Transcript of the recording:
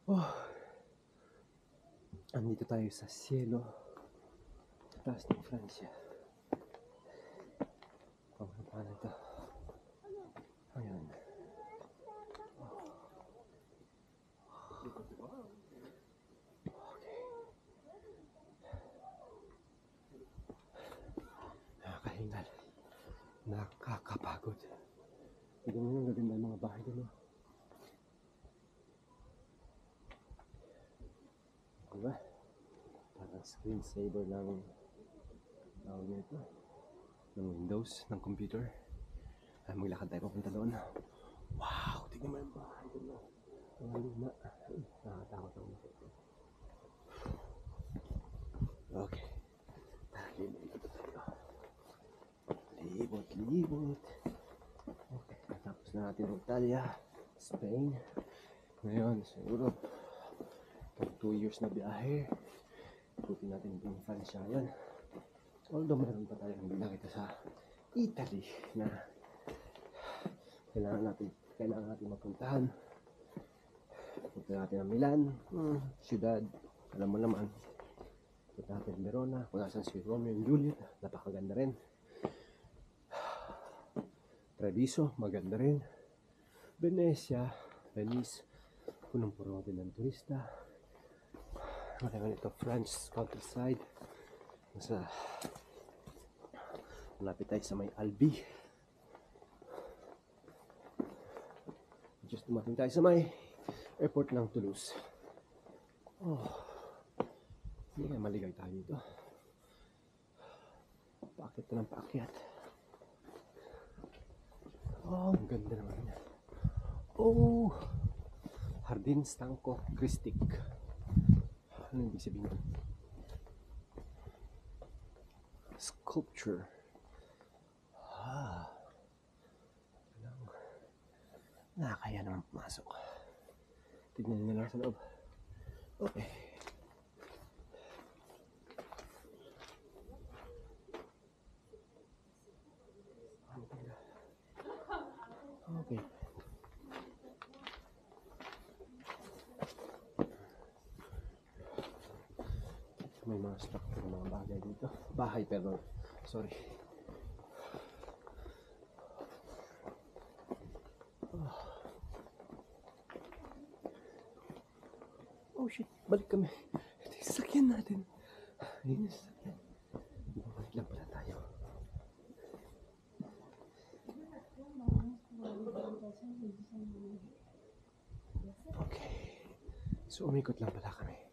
Oh, andito tayo sa cielo, sa taas ng Francia. Paano ito? Ayan. Okay. Nakakahingal. Nakakapagod. Tignan mo yung gaganda ng mga bahay doon. Diba? Parang screensaver ng tawag nito, ng Windows, ng computer. Ay, maglakad tayo papunta doon. Wow! Tignan mo yung bahay doon. Ang luma. Nakatakot ako makita. Okay. Libot tayo. Libot. Okay. Natapos na natin ng Italia, Spain. Ngayon, sa Europe. 2 years na biyahe. Ikutin natin yung Francia yan. Although meron pa tayong hindi nakita sa Italy na kailangan natin mapuntahan. Punta natin ang Milan, siyudad, alam mo naman. Punta natin Verona, kung nasan si Romeo and Juliet, napakaganda rin. Treviso, maganda rin. Venice, punong-puno din ng turista. Ngayon ito, French countryside. Malapit tayo sa may Albi. Just dumating tayo sa may airport ng Toulouse. Oh, hindi kaya maligay tayo dito. Paakyat na ng paakyat. Oh, ang ganda naman yan. Oh, Jardin Stanco Cristic. Ano yung ibig sabihin nun? Sculpture. Nakakaya naman pumasok. Tignan nyo lang sa loob. Okay. Okay. May mga structure, mga bagay dito. Bahay, pero sorry. Oh shit, balik kami. Ito yung sasakyan natin. Ayun yung sasakyan. Bumalik lang pala tayo. Okay. So umikot lang pala kami.